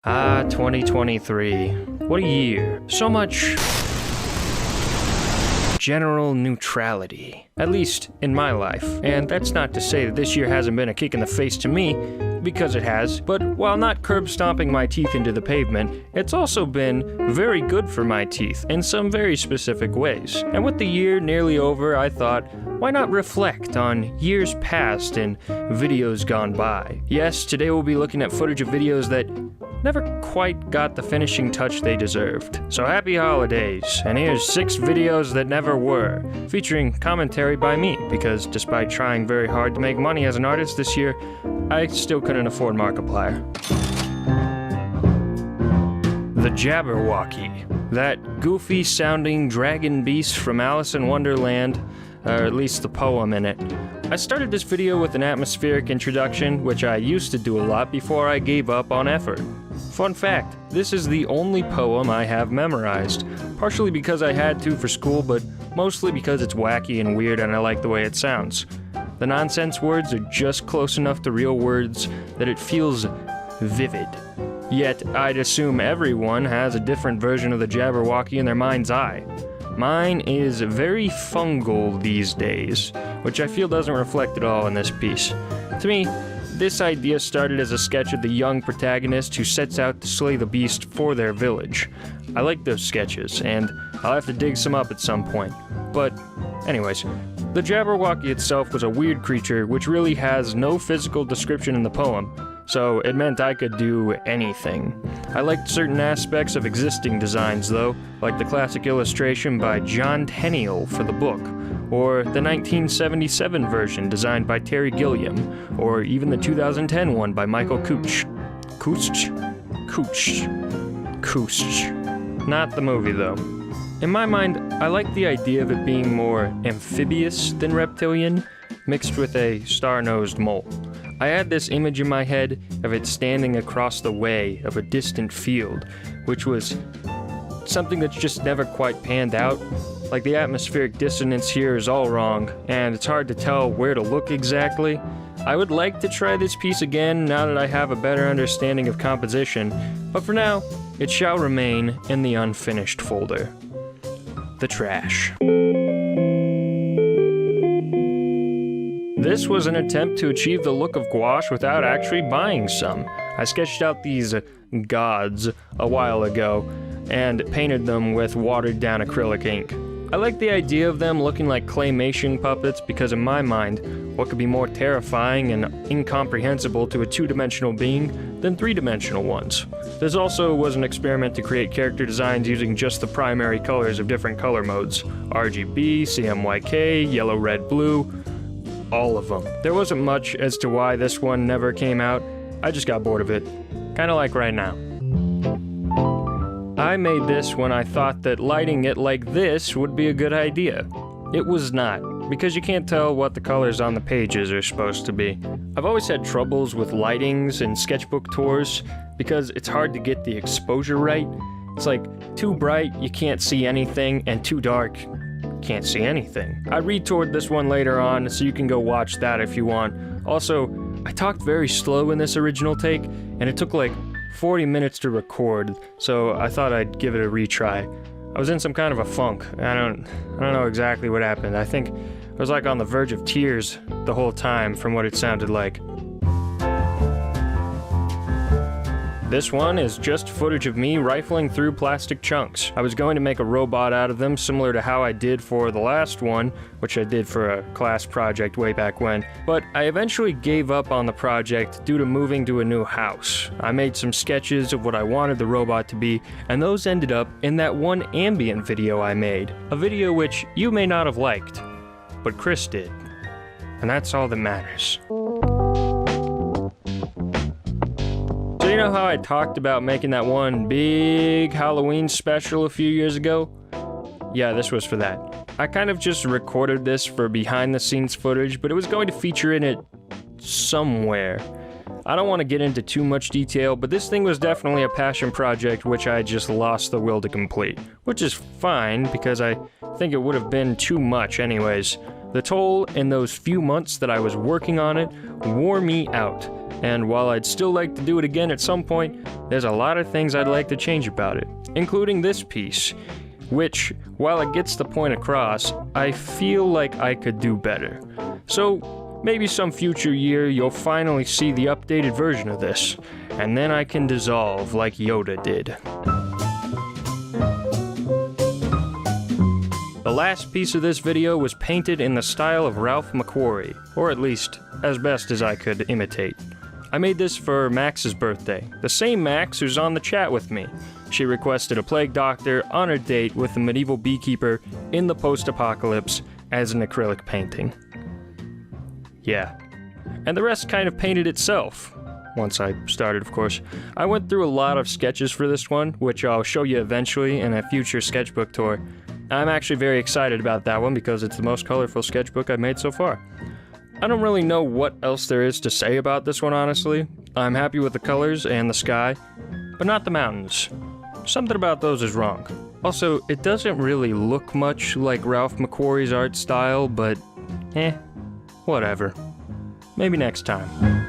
2023. What a year. So much general neutrality. At least in my life. And that's not to say that this year hasn't been a kick in the face to me, because it has, but while not curb stomping my teeth into the pavement, it's also been very good for my teeth in some very specific ways. And with the year nearly over, I thought, why not reflect on years past and videos gone by? Yes, today we'll be looking at footage of videos that never quite got the finishing touch they deserved. So happy holidays, and here's 6 videos that never were, featuring commentary by me, because despite trying very hard to make money as an artist this year, I still couldn't afford Markiplier. The Jabberwocky, that goofy-sounding dragon beast from Alice in Wonderland, or at least the poem in it. I started this video with an atmospheric introduction, which I used to do a lot before I gave up on effort. Fun fact, this is the only poem I have memorized, partially because I had to for school, but mostly because it's wacky and weird and I like the way it sounds. The nonsense words are just close enough to real words that it feels vivid. Yet, I'd assume everyone has a different version of the Jabberwocky in their mind's eye. Mine is very fungal these days, which I feel doesn't reflect at all in this piece. To me, this idea started as a sketch of the young protagonist who sets out to slay the beast for their village. I like those sketches, and I'll have to dig some up at some point. But, anyways, the Jabberwocky itself was a weird creature which really has no physical description in the poem, so it meant I could do anything. I liked certain aspects of existing designs though, like the classic illustration by John Tenniel for the book, or the 1977 version designed by Terry Gilliam, or even the 2010 one by Michael Couch. Not the movie though. In my mind, I like the idea of it being more amphibious than reptilian, mixed with a star-nosed mole. I had this image in my head of it standing across the way of a distant field, which was something that's just never quite panned out. Like, the atmospheric dissonance here is all wrong, and it's hard to tell where to look exactly. I would like to try this piece again now that I have a better understanding of composition, but for now, it shall remain in the unfinished folder. The trash. This was an attempt to achieve the look of gouache without actually buying some. I sketched out these gods a while ago and painted them with watered down acrylic ink. I like the idea of them looking like claymation puppets because in my mind, what could be more terrifying and incomprehensible to a 2-dimensional being than 3-dimensional ones? This also was an experiment to create character designs using just the primary colors of different color modes. RGB, CMYK, yellow, red, blue, all of them. There wasn't much as to why this one never came out. I just got bored of it. Kinda like right now. I made this when I thought that lighting it like this would be a good idea. It was not, because you can't tell what the colors on the pages are supposed to be. I've always had troubles with lightings and sketchbook tours because it's hard to get the exposure right. It's like, too bright, you can't see anything, and too dark, can't see anything. I retoured this one later on, so you can go watch that if you want. Also, I talked very slow in this original take, and it took like 40 minutes to record, so I thought I'd give it a retry. I was in some kind of a funk. I don't know exactly what happened. I think I was like on the verge of tears the whole time from what it sounded like. This one is just footage of me rifling through plastic chunks. I was going to make a robot out of them, similar to how I did for the last one, which I did for a class project way back when, but I eventually gave up on the project due to moving to a new house. I made some sketches of what I wanted the robot to be, and those ended up in that one ambient video I made, a video which you may not have liked, but Chris did. And that's all that matters. So you know how I talked about making that one big Halloween special a few years ago? Yeah, this was for that. I kind of just recorded this for behind the scenes footage, but it was going to feature in it somewhere. I don't want to get into too much detail, but this thing was definitely a passion project which I just lost the will to complete. Which is fine, because I think it would have been too much anyways. The toll in those few months that I was working on it wore me out. and while I'd still like to do it again at some point, there's a lot of things I'd like to change about it, including this piece, which, while it gets the point across, I feel like I could do better. So, maybe some future year you'll finally see the updated version of this, and then I can dissolve like Yoda did. The last piece of this video was painted in the style of Ralph McQuarrie, or at least, as best as I could imitate. I made this for Max's birthday, the same Max who's on the chat with me. She requested a plague doctor on her date with a medieval beekeeper in the post-apocalypse as an acrylic painting. Yeah. And the rest kind of painted itself. Once I started, of course. I went through a lot of sketches for this one, which I'll show you eventually in a future sketchbook tour. I'm actually very excited about that one because it's the most colorful sketchbook I've made so far. I don't really know what else there is to say about this one, honestly. I'm happy with the colors and the sky, but not the mountains. Something about those is wrong. Also, it doesn't really look much like Ralph McQuarrie's art style, but whatever. Maybe next time.